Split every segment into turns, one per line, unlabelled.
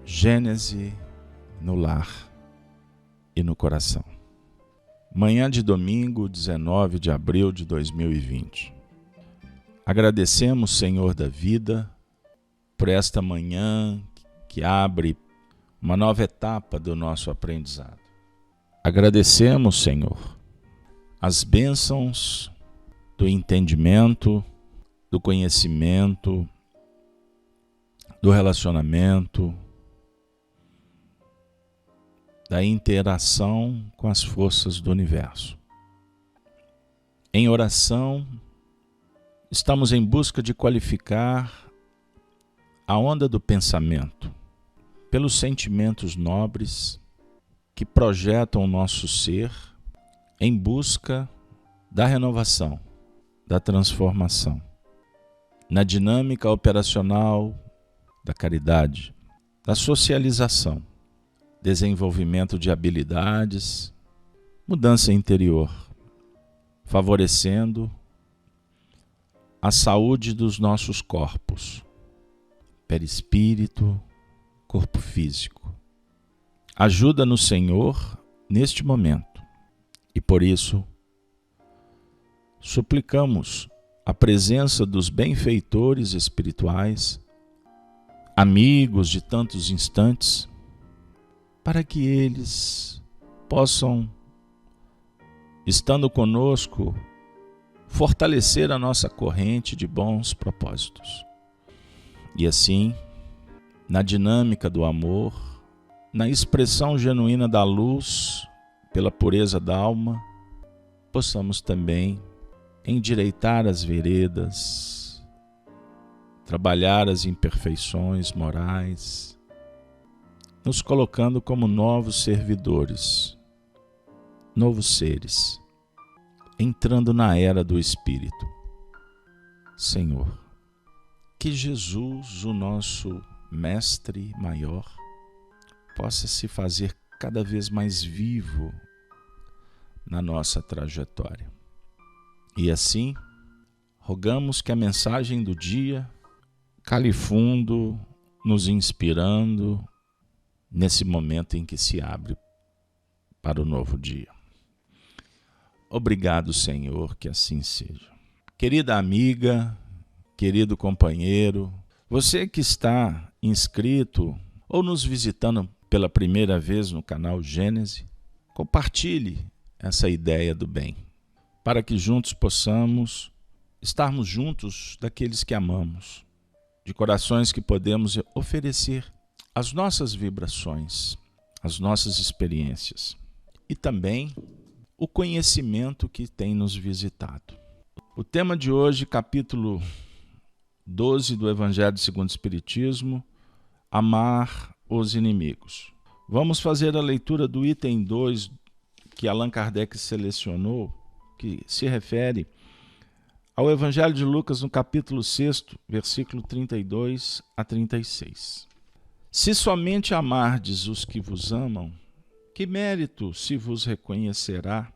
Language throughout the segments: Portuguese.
Gênese no lar e no coração. Manhã de domingo, 19 de abril de 2020. Agradecemos, Senhor da vida, por esta manhã que abre uma nova etapa do nosso aprendizado. Agradecemos, Senhor, as bênçãos do entendimento, do conhecimento, do relacionamento, da interação com as forças do universo. Em oração, estamos em busca de qualificar a onda do pensamento pelos sentimentos nobres que projetam o nosso ser em busca da renovação, da transformação, na dinâmica operacional da caridade, da socialização, desenvolvimento de habilidades, mudança interior, favorecendo a saúde dos nossos corpos, perispírito, corpo físico. Ajuda-nos, Senhor, neste momento, e por isso suplicamos a presença dos benfeitores espirituais, amigos de tantos instantes, para que eles possam, estando conosco, fortalecer a nossa corrente de bons propósitos. E assim, na dinâmica do amor, na expressão genuína da luz, pela pureza da alma, possamos também endireitar as veredas, trabalhar as imperfeições morais, nos colocando como novos servidores, novos seres, entrando na era do Espírito. Senhor, que Jesus, o nosso Mestre maior, possa se fazer cada vez mais vivo na nossa trajetória. E assim, rogamos que a mensagem do dia cale fundo, nos inspirando, nesse momento em que se abre para o novo dia. Obrigado, Senhor, que assim seja. Querida amiga, querido companheiro, você que está inscrito ou nos visitando pela primeira vez no canal Gênese, compartilhe essa ideia do bem, para que juntos possamos estarmos juntos daqueles que amamos, de corações que podemos oferecer as nossas vibrações, as nossas experiências e também o conhecimento que tem nos visitado. O tema de hoje, capítulo 12 do Evangelho segundo o Espiritismo, amar os inimigos. Vamos fazer a leitura do item 2 que Allan Kardec selecionou, que se refere ao Evangelho de Lucas no capítulo 6, versículo 32 a 36. Se somente amardes os que vos amam, que mérito se vos reconhecerá,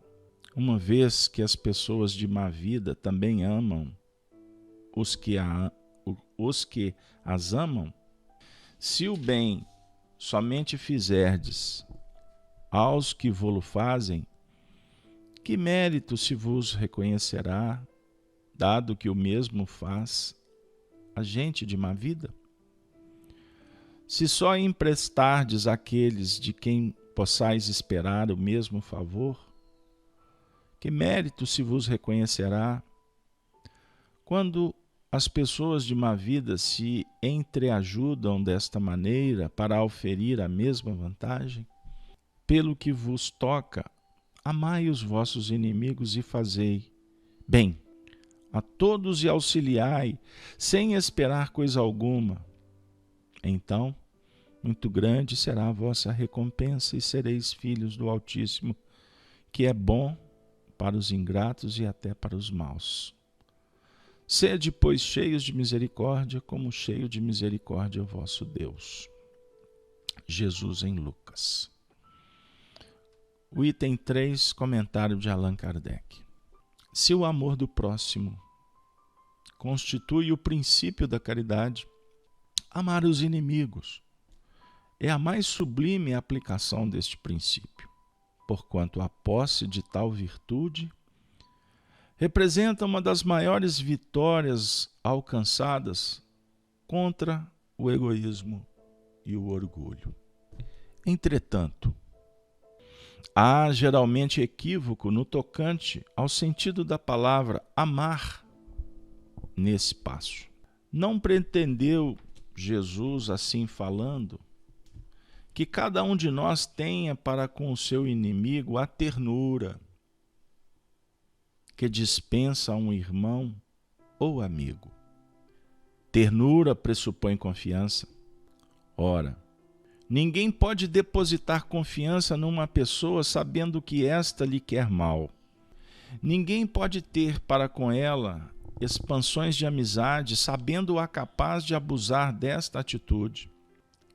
uma vez que as pessoas de má vida também amam os que as amam? Se o bem somente fizerdes aos que vô-lo fazem, que mérito se vos reconhecerá, dado que o mesmo faz a gente de má vida? Se só emprestardes àqueles de quem possais esperar o mesmo favor, que mérito se vos reconhecerá? Quando as pessoas de má vida se entreajudam desta maneira para auferir a mesma vantagem, pelo que vos toca, amai os vossos inimigos e fazei bem a todos e auxiliai, sem esperar coisa alguma. Então, muito grande será a vossa recompensa e sereis filhos do Altíssimo, que é bom para os ingratos e até para os maus. Sede, pois, cheios de misericórdia, como cheio de misericórdia é o vosso Deus. Jesus em Lucas. O item 3, comentário de Allan Kardec. Se o amor do próximo constitui o princípio da caridade, amar os inimigos é a mais sublime aplicação deste princípio, porquanto a posse de tal virtude representa uma das maiores vitórias alcançadas contra o egoísmo e o orgulho. Entretanto, há geralmente equívoco no tocante ao sentido da palavra amar nesse passo. Não pretendeu Jesus, assim falando, que cada um de nós tenha para com o seu inimigo a ternura que dispensa a um irmão ou amigo. Ternura pressupõe confiança. Ora, ninguém pode depositar confiança numa pessoa sabendo que esta lhe quer mal. Ninguém pode ter para com ela expansões de amizade sabendo-a capaz de abusar desta atitude.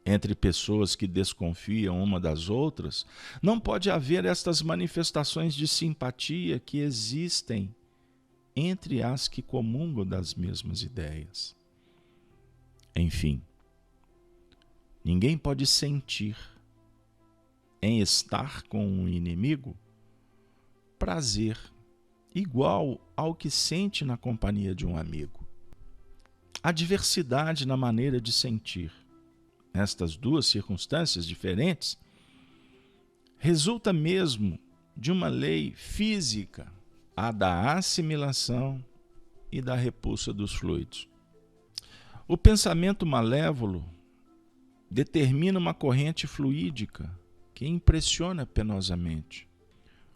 Entre pessoas que desconfiam uma das outras, não pode haver estas manifestações de simpatia que existem entre as que comungam das mesmas ideias. Enfim, ninguém pode sentir em estar com um inimigo prazer igual ao que sente na companhia de um amigo. Há diversidade na maneira de sentir. Estas duas circunstâncias diferentes resulta mesmo de uma lei física, a da assimilação e da repulsa dos fluidos. O pensamento malévolo determina uma corrente fluídica que impressiona penosamente.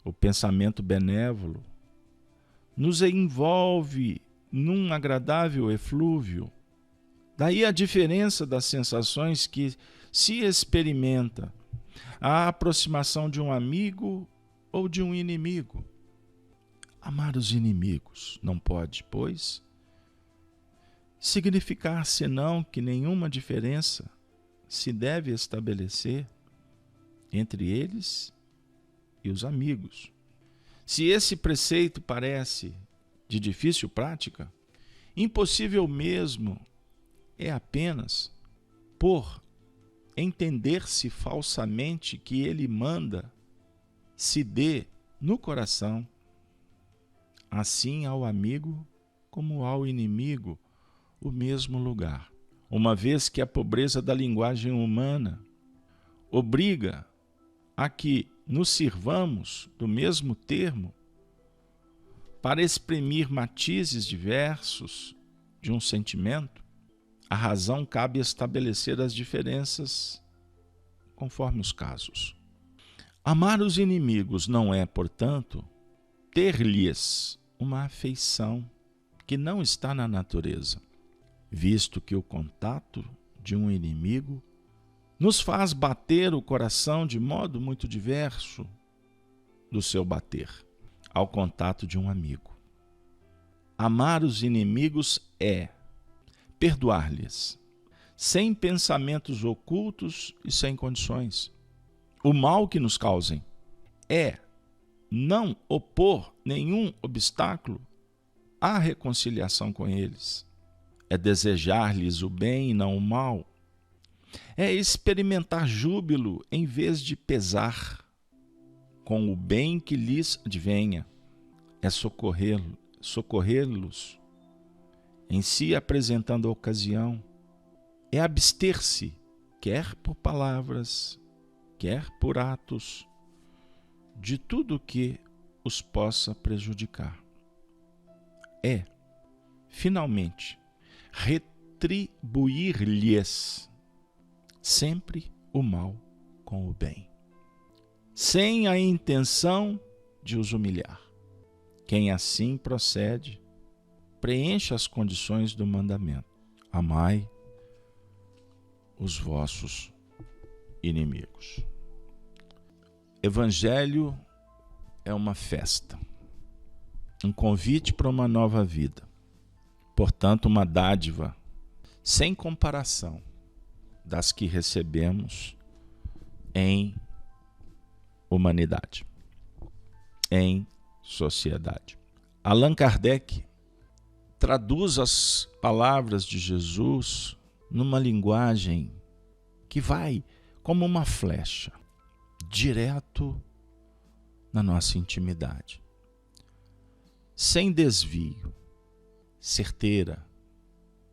O pensamento benévolo nos envolve num agradável eflúvio. Daí a diferença das sensações que se experimenta a aproximação de um amigo ou de um inimigo. Amar os inimigos não pode, pois, significar senão que nenhuma diferença se deve estabelecer entre eles e os amigos. Se esse preceito parece de difícil prática, impossível mesmo é apenas por entender-se falsamente que ele manda se dê no coração, assim ao amigo como ao inimigo, o mesmo lugar. Uma vez que a pobreza da linguagem humana obriga a que nos sirvamos do mesmo termo para exprimir matizes diversos de um sentimento, a razão cabe estabelecer as diferenças conforme os casos. Amar os inimigos não é, portanto, ter-lhes uma afeição que não está na natureza, visto que o contato de um inimigo nos faz bater o coração de modo muito diverso do seu bater ao contato de um amigo. Amar os inimigos é perdoar-lhes, sem pensamentos ocultos e sem condições, o mal que nos causem. É não opor nenhum obstáculo à reconciliação com eles. É desejar-lhes o bem e não o mal. É experimentar júbilo em vez de pesar com o bem que lhes advenha. É socorrê-los em si apresentando a ocasião. É abster-se, quer por palavras, quer por atos, de tudo que os possa prejudicar. É, finalmente, retribuir-lhes sempre o mal com o bem, sem a intenção de os humilhar. Quem assim procede, preenche as condições do mandamento. Amai os vossos inimigos. Evangelho é uma festa, um convite para uma nova vida. Portanto, uma dádiva sem comparação das que recebemos em humanidade, em sociedade. Allan Kardec traduz as palavras de Jesus numa linguagem que vai como uma flecha, direto na nossa intimidade, sem desvio, certeira,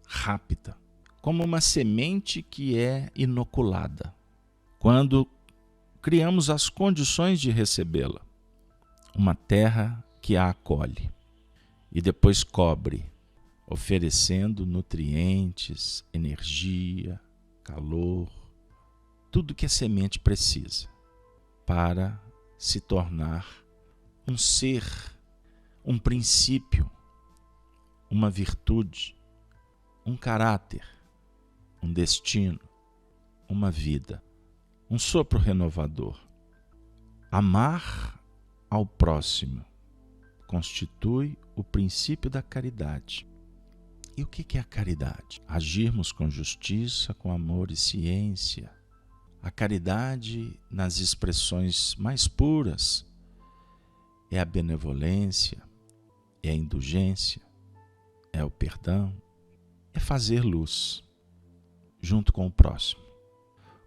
rápida, como uma semente que é inoculada, quando criamos as condições de recebê-la, uma terra que a acolhe e depois cobre, oferecendo nutrientes, energia, calor, tudo que a semente precisa para se tornar um ser, um princípio, uma virtude, um caráter, um destino, uma vida, um sopro renovador. Amar ao próximo constitui o princípio da caridade. E o que é a caridade? Agirmos com justiça, com amor e ciência. A caridade, nas expressões mais puras, é a benevolência, é a indulgência, é o perdão, é fazer luz junto com o próximo.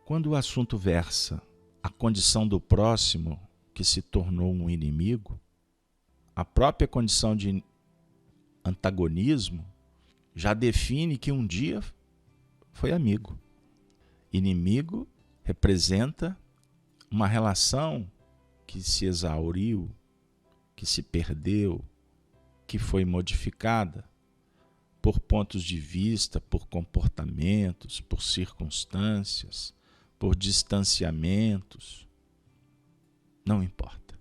Quando o assunto versa a condição do próximo que se tornou um inimigo, a própria condição de antagonismo já define que um dia foi amigo. Inimigo representa uma relação que se exauriu, que se perdeu, que foi modificada por pontos de vista, por comportamentos, por circunstâncias, por distanciamentos. Não importa.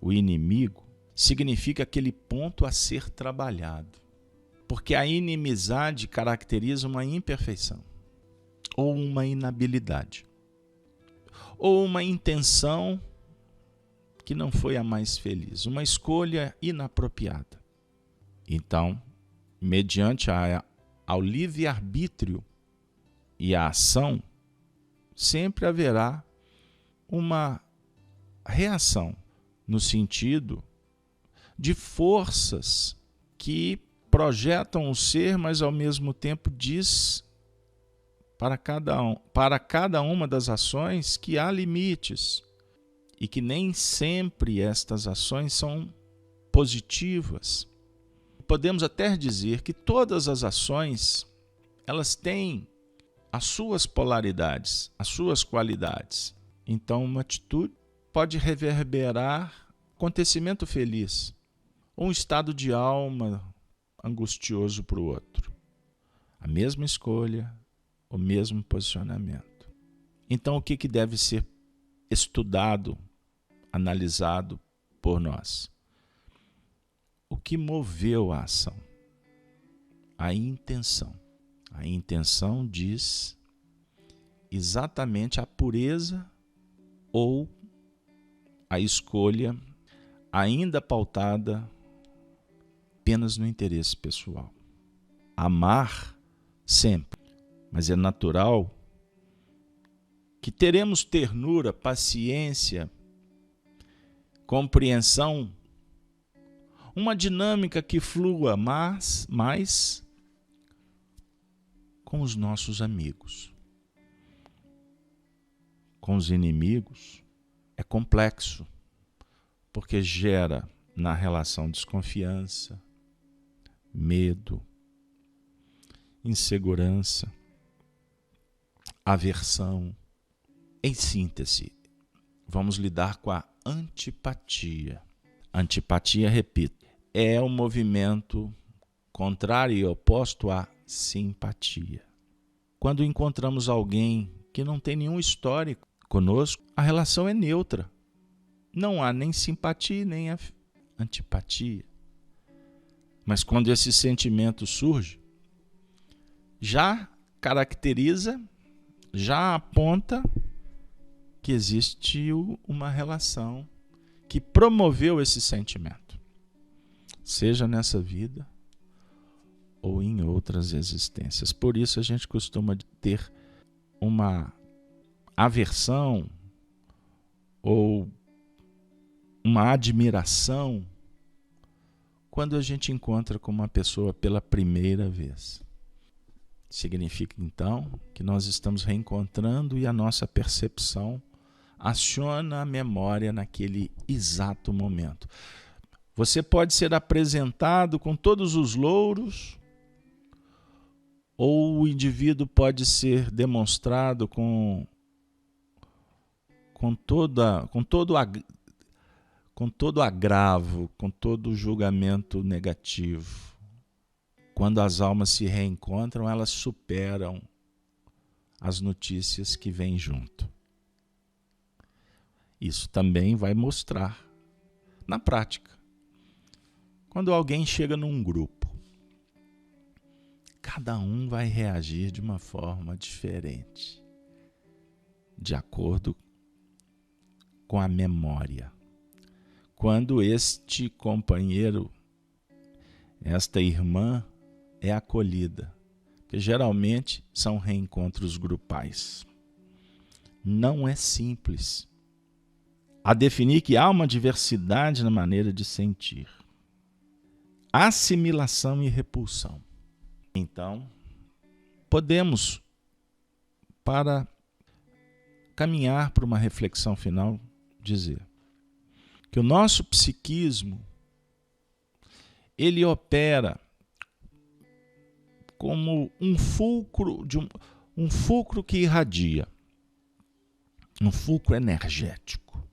O inimigo significa aquele ponto a ser trabalhado, porque a inimizade caracteriza uma imperfeição, ou uma inabilidade, ou uma intenção que não foi a mais feliz, uma escolha inapropriada. Então, mediante ao livre-arbítrio e a ação, sempre haverá uma reação no sentido de forças que projetam o ser, mas ao mesmo tempo diz para cada uma das ações que há limites e que nem sempre estas ações são positivas. Podemos até dizer que todas as ações, elas têm as suas polaridades, as suas qualidades. Então, uma atitude pode reverberar acontecimento feliz, ou um estado de alma angustioso para o outro. A mesma escolha, o mesmo posicionamento. Então, o que deve ser estudado, analisado por nós? O que moveu a ação? A intenção. A intenção diz exatamente a pureza ou a escolha ainda pautada apenas no interesse pessoal. Amar sempre, mas é natural que teremos ternura, paciência, compreensão, uma dinâmica que flua mais com os nossos amigos. Com os inimigos é complexo, porque gera na relação desconfiança, medo, insegurança, aversão. Em síntese, vamos lidar com a antipatia. Antipatia, repito, é o movimento contrário e oposto à simpatia. Quando encontramos alguém que não tem nenhum histórico conosco, a relação é neutra. Não há nem simpatia nem antipatia. Mas quando esse sentimento surge, já caracteriza, já aponta que existiu uma relação que promoveu esse sentimento, seja nessa vida ou em outras existências. Por isso a gente costuma ter uma aversão ou uma admiração quando a gente encontra com uma pessoa pela primeira vez. Significa, então, que nós estamos reencontrando e a nossa percepção aciona a memória naquele exato momento. Você pode ser apresentado com todos os louros, ou o indivíduo pode ser demonstrado com todo agravo, com todo julgamento negativo. Quando as almas se reencontram, elas superam as notícias que vêm junto. Isso também vai mostrar na prática. Quando alguém chega num grupo, cada um vai reagir de uma forma diferente, de acordo com a memória. Quando este companheiro, esta irmã, é acolhida, que geralmente são reencontros grupais. Não é simples. A definir que há uma diversidade na maneira de sentir. Assimilação e repulsão. Então, podemos, para caminhar para uma reflexão final, dizer que o nosso psiquismo, ele opera como um fulcro que irradia, um fulcro energético.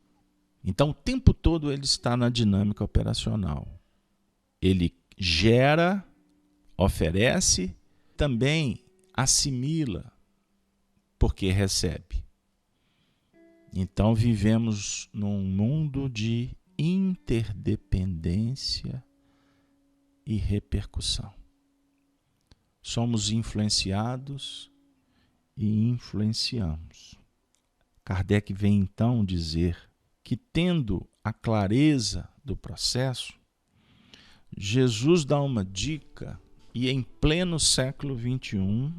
Então, o tempo todo ele está na dinâmica operacional. Ele gera, oferece, também assimila, porque recebe. Então, vivemos num mundo de interdependência e repercussão. Somos influenciados e influenciamos. Kardec vem então dizer que, tendo a clareza do processo, Jesus dá uma dica e em pleno século XXI,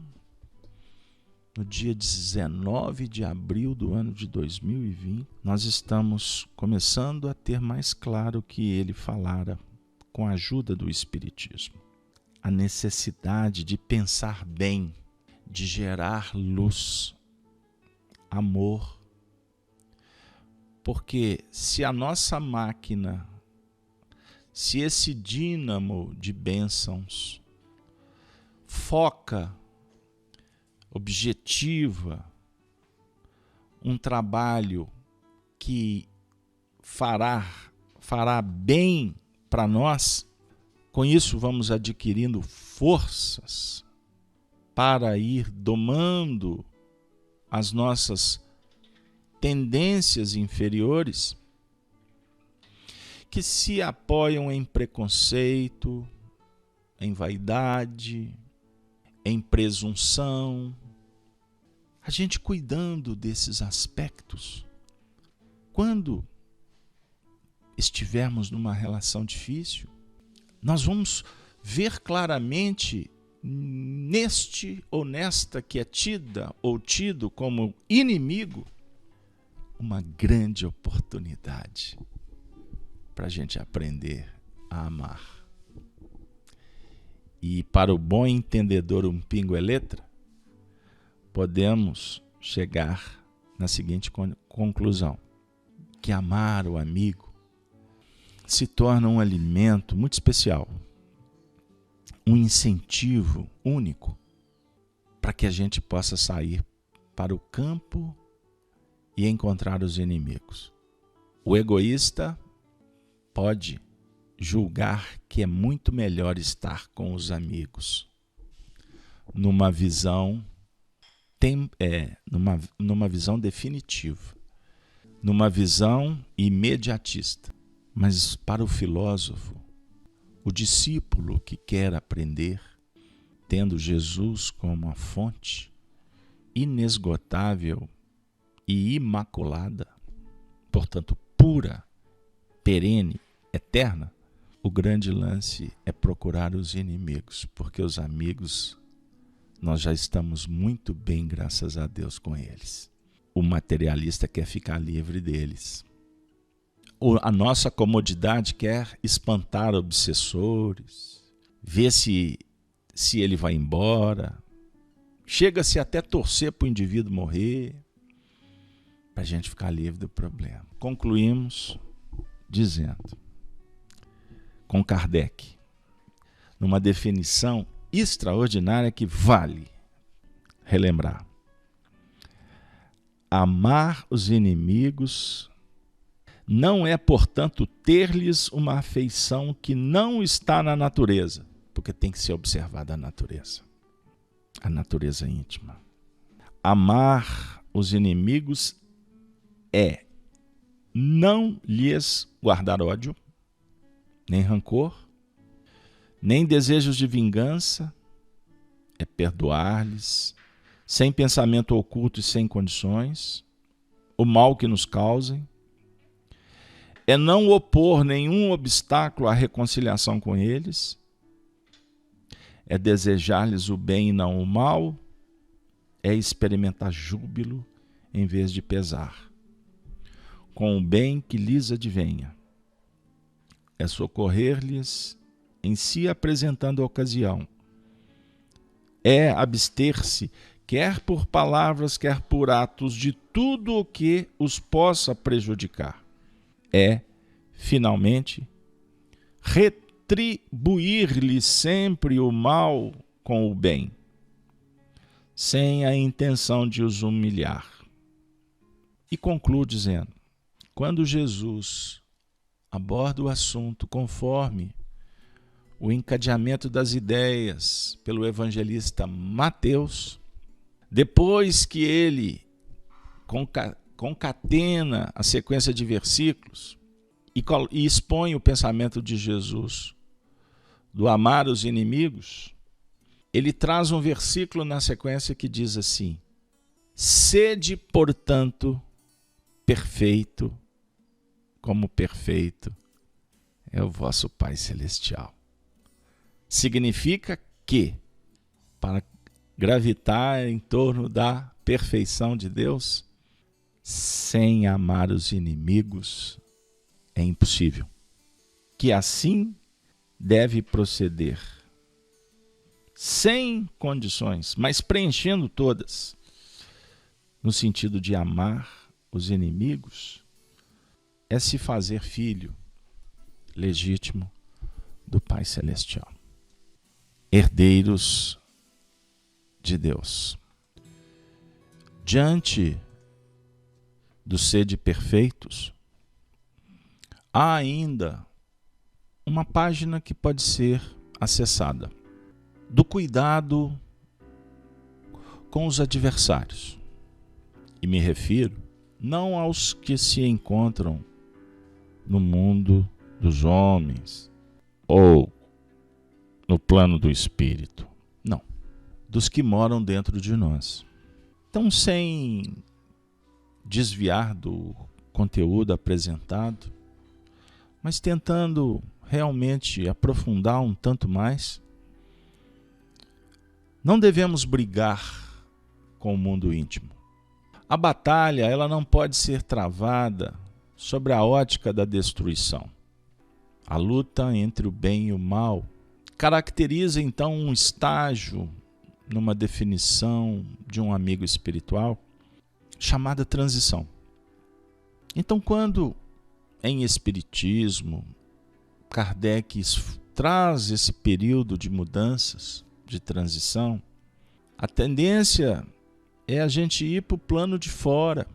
no dia 19 de abril do ano de 2020, nós estamos começando a ter mais claro o que ele falara com a ajuda do Espiritismo. A necessidade de pensar bem, de gerar luz, amor. Porque se a nossa máquina, se esse dínamo de bênçãos foca, objetiva, um trabalho que fará bem para nós, com isso vamos adquirindo forças para ir domando as nossas tendências inferiores que se apoiam em preconceito, em vaidade, em presunção. A gente cuidando desses aspectos, quando estivermos numa relação difícil, nós vamos ver claramente neste ou nesta que é tida ou tido como inimigo, uma grande oportunidade para a gente aprender a amar. E para o bom entendedor, um pingo é letra, podemos chegar na seguinte conclusão: que amar o amigo se torna um alimento muito especial, um incentivo único para que a gente possa sair para o campo e encontrar os inimigos. O egoísta pode julgar que é muito melhor estar com os amigos numa visão numa visão definitiva, numa visão imediatista. Mas para o filósofo, o discípulo que quer aprender, tendo Jesus como a fonte inesgotável e imaculada, portanto pura, perene, eterna, o grande lance é procurar os inimigos, porque os amigos nós já estamos muito bem, graças a Deus, com eles. O materialista quer ficar livre deles. A nossa comodidade quer espantar obsessores, ver se ele vai embora, Chega-se até torcer para o indivíduo morrer, para a gente ficar livre do problema. Concluímos dizendo, com Kardec, numa definição extraordinária que vale relembrar. Amar os inimigos não é, portanto, ter-lhes uma afeição que não está na natureza, porque tem que ser observada a natureza íntima. Amar os inimigos é não lhes guardar ódio, nem rancor, nem desejos de vingança, é perdoar-lhes, sem pensamento oculto e sem condições, o mal que nos causem, é não opor nenhum obstáculo à reconciliação com eles, é desejar-lhes o bem e não o mal, é experimentar júbilo em vez de pesar, com o bem que lhes advenha, é socorrer-lhes em si apresentando a ocasião, é abster-se, quer por palavras, quer por atos, de tudo o que os possa prejudicar. É, finalmente, retribuir-lhe sempre o mal com o bem, sem a intenção de os humilhar. E concluo dizendo, quando Jesus aborda o assunto conforme o encadeamento das ideias pelo evangelista Mateus, depois que ele concatena a sequência de versículos e expõe o pensamento de Jesus do amar os inimigos, ele traz um versículo na sequência que diz assim: sede, portanto, perfeito, como perfeito é o vosso Pai Celestial. Significa que, para gravitar em torno da perfeição de Deus, sem amar os inimigos, é impossível. Que assim deve proceder, sem condições, mas preenchendo todas, no sentido de amar os inimigos, é se fazer filho legítimo do Pai Celestial. Herdeiros de Deus. Diante do sede perfeitos, há ainda uma página que pode ser acessada, do cuidado com os adversários. E me refiro não aos que se encontram no mundo dos homens ou no plano do espírito. Não. Dos que moram dentro de nós. Então, sem desviar do conteúdo apresentado, mas tentando realmente aprofundar um tanto mais, não devemos brigar com o mundo íntimo. A batalha, ela não pode ser travada sobre a ótica da destruição. A luta entre o bem e o mal caracteriza então um estágio numa definição de um amigo espiritual chamada transição. Então, quando em Espiritismo Kardec traz esse período de mudanças, de transição, a tendência é a gente ir para o plano de fora,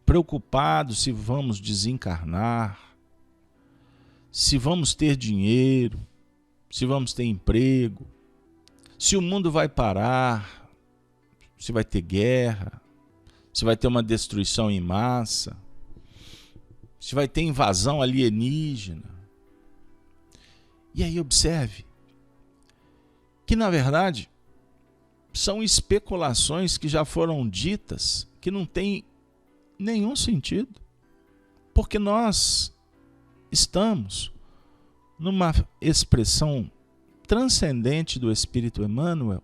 preocupado se vamos desencarnar, se vamos ter dinheiro, se vamos ter emprego, se o mundo vai parar, se vai ter guerra, se vai ter uma destruição em massa, se vai ter invasão alienígena. E aí observe que, na verdade, são especulações que já foram ditas, que não têm nenhum sentido, porque nós estamos numa expressão transcendente do Espírito Emmanuel,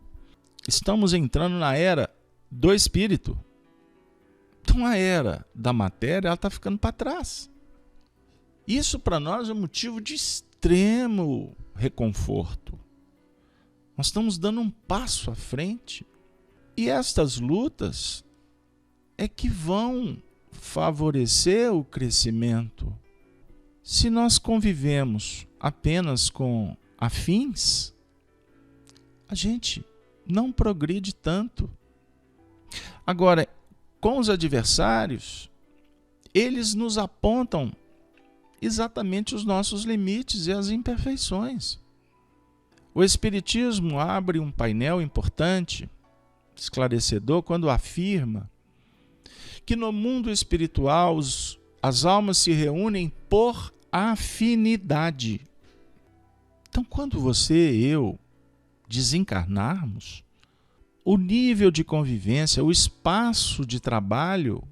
estamos entrando na era do Espírito. Então a era da matéria está ficando para trás. Isso para nós é motivo de extremo reconforto. Nós estamos dando um passo à frente E estas lutas é que vão favorecer o crescimento. Se nós convivemos apenas com afins, a gente não progride tanto. Agora, com os adversários, eles nos apontam exatamente os nossos limites e as imperfeições. O Espiritismo abre um painel importante, esclarecedor, quando afirma que no mundo espiritual as almas se reúnem por afinidade. Então, quando você e eu desencarnarmos, o nível de convivência, o espaço de trabalho,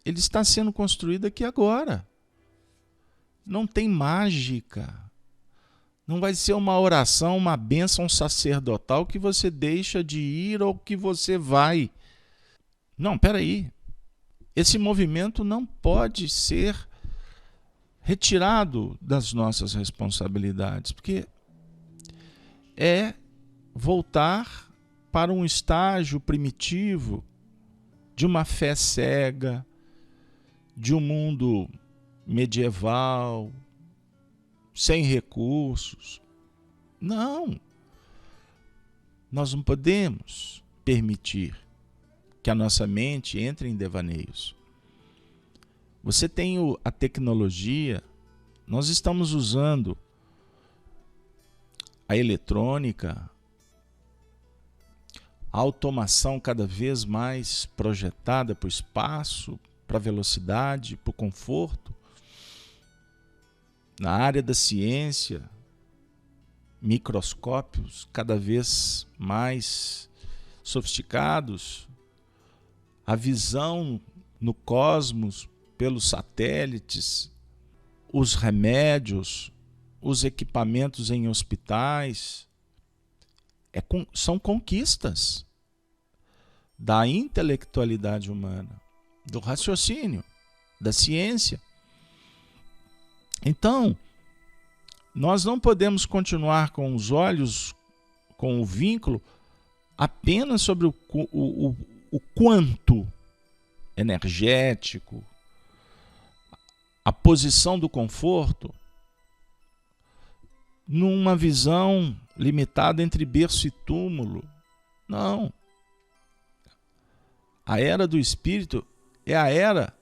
ele está sendo construído aqui agora. Não tem mágica. Não vai ser uma oração, uma bênção sacerdotal que você deixa de ir ou que você vai. Não, peraí. Esse movimento não pode ser retirado das nossas responsabilidades, porque é voltar para um estágio primitivo de uma fé cega, de um mundo medieval, sem recursos. Não. Nós não podemos permitir que a nossa mente entre em devaneios. Você tem a tecnologia, nós estamos usando a eletrônica, a automação cada vez mais projetada para o espaço, para a velocidade, para o conforto. Na área da ciência, microscópios cada vez mais sofisticados, a visão no cosmos pelos satélites, os remédios, os equipamentos em hospitais, são conquistas da intelectualidade humana, do raciocínio, da ciência. Então, nós não podemos continuar com os olhos, com o vínculo, apenas sobre o quanto energético, a posição do conforto, numa visão limitada entre berço e túmulo. Não. A era do Espírito é a era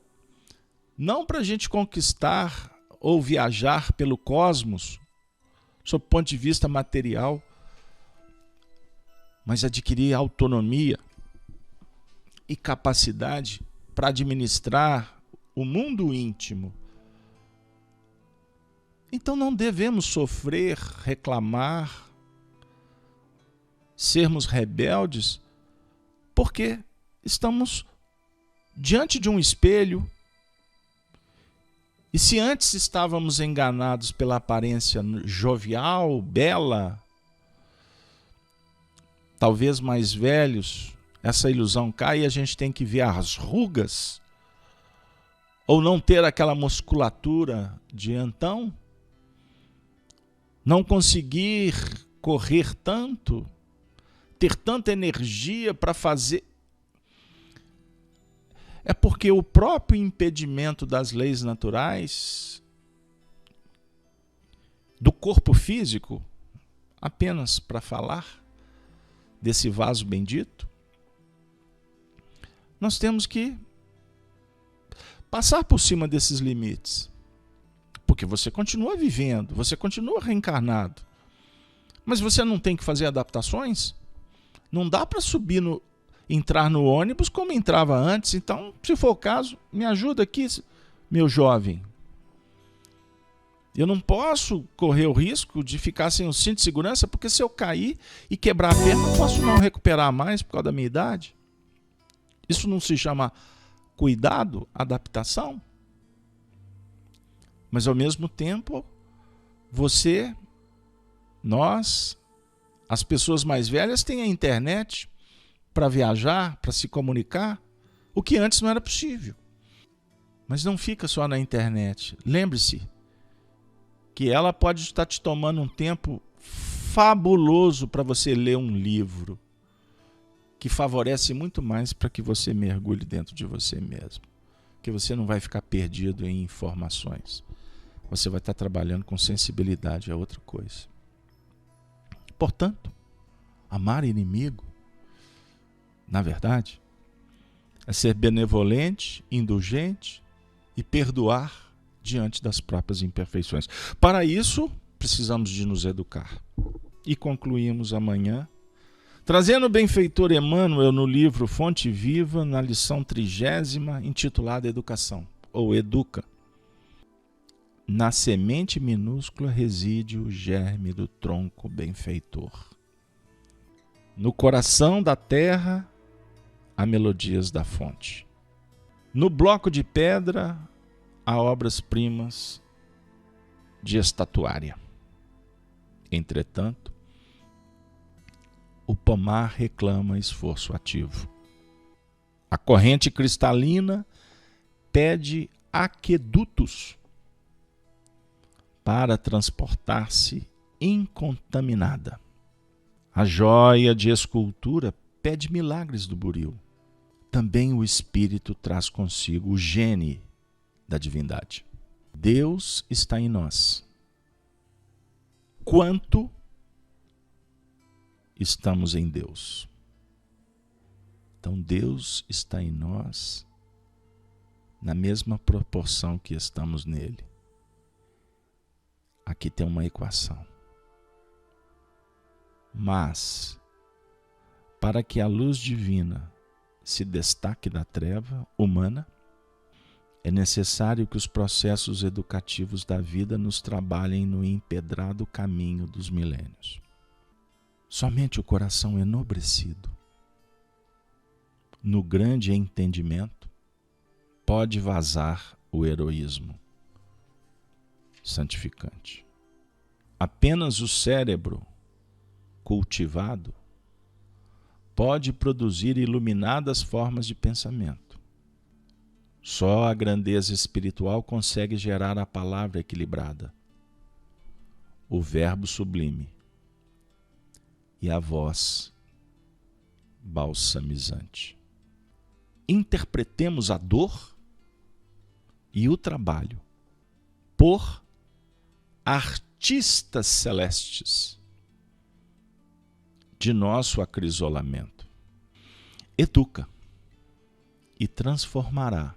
não para a gente conquistar ou viajar pelo cosmos, sob o ponto de vista material, mas adquirir autonomia e capacidade para administrar o mundo íntimo. Então não devemos sofrer, reclamar, sermos rebeldes, porque estamos diante de um espelho. E se antes estávamos enganados pela aparência jovial, bela, talvez mais velhos, essa ilusão cai e a gente tem que ver as rugas, ou não ter aquela musculatura de então, não conseguir correr tanto, ter tanta energia para fazer. É porque o próprio impedimento das leis naturais, do corpo físico, apenas para falar desse vaso bendito, nós temos que passar por cima desses limites. Porque você continua vivendo, você continua reencarnado. Mas você não tem que fazer adaptações? Não dá para entrar no ônibus como entrava antes. Então, se for o caso, me ajuda aqui, meu jovem. Eu não posso correr o risco de ficar sem o cinto de segurança, porque se eu cair e quebrar a perna, não posso não recuperar mais por causa da minha idade. Isso não se chama cuidado, adaptação? Mas ao mesmo tempo, nós, as pessoas mais velhas têm a internet para viajar, para se comunicar, o que antes não era possível. Mas não fica só na internet. Lembre-se que ela pode estar te tomando um tempo fabuloso para você ler um livro que favorece muito mais para que você mergulhe dentro de você mesmo. Que você não vai ficar perdido em informações. Você vai estar trabalhando com sensibilidade, é outra coisa. Portanto, amar inimigo, na verdade, é ser benevolente, indulgente e perdoar diante das próprias imperfeições. Para isso, precisamos de nos educar. E concluímos amanhã, trazendo o benfeitor Emmanuel no livro Fonte Viva, na lição 30ª, intitulada Educação, ou Educa. Na semente minúscula reside o germe do tronco benfeitor. No coração da terra, há melodias da fonte. No bloco de pedra, há obras-primas de estatuária. Entretanto, o pomar reclama esforço ativo. A corrente cristalina pede aquedutos para transportar-se incontaminada. A joia de escultura pede milagres do buril. Também o Espírito traz consigo o gene da divindade. Deus está em nós. Quanto estamos em Deus? Então Deus está em nós na mesma proporção que estamos nele. Aqui tem uma equação. Mas, para que a luz divina se destaque da treva humana, é necessário que os processos educativos da vida nos trabalhem no empedrado caminho dos milênios. Somente o coração enobrecido, no grande entendimento, pode vazar o heroísmo santificante. Apenas o cérebro cultivado pode produzir iluminadas formas de pensamento. Só a grandeza espiritual consegue gerar a palavra equilibrada, o verbo sublime e a voz balsamizante. Interpretemos a dor e o trabalho por artistas celestes de nosso acrisolamento. Educa e transformará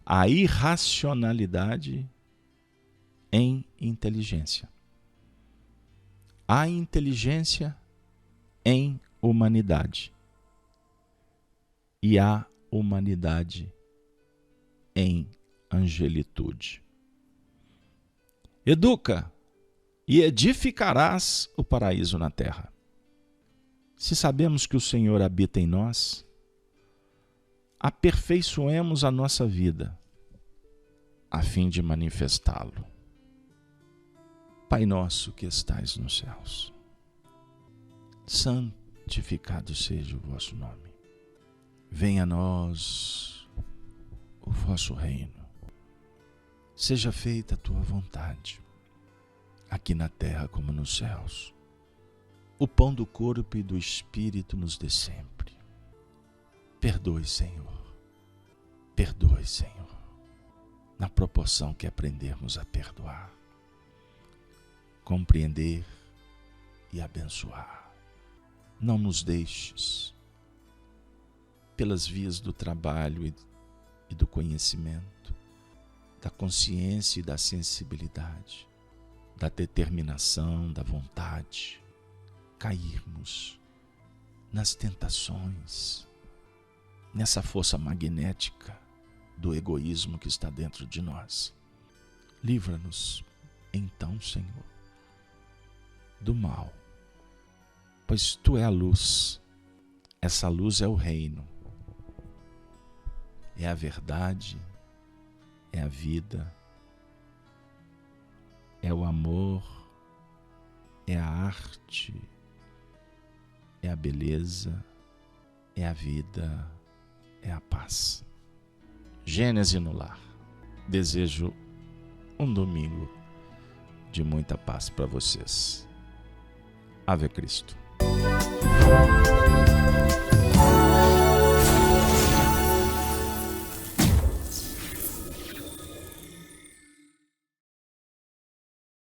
a irracionalidade em inteligência, a inteligência em humanidade e a humanidade em angelitude. Educa e edificarás o paraíso na terra. Se sabemos que o Senhor habita em nós, aperfeiçoemos a nossa vida a fim de manifestá-lo. Pai nosso que estais nos céus, santificado seja o vosso nome. Venha a nós o vosso reino. Seja feita a tua vontade, aqui na terra como nos céus. O pão do corpo e do espírito nos dê sempre. Perdoe, Senhor. Perdoe, Senhor, na proporção que aprendermos a perdoar, compreender e abençoar. Não nos deixes, pelas vias do trabalho e do conhecimento, da consciência e da sensibilidade, da determinação, da vontade, cairmos nas tentações, nessa força magnética do egoísmo que está dentro de nós. Livra-nos, então, Senhor, do mal, pois Tu é a luz. Essa luz é o reino, é a verdade, é a vida, é o amor, é a arte, é a beleza, é a vida, é a paz. Gênese no lar. Desejo um domingo de muita paz para vocês. Ave Cristo.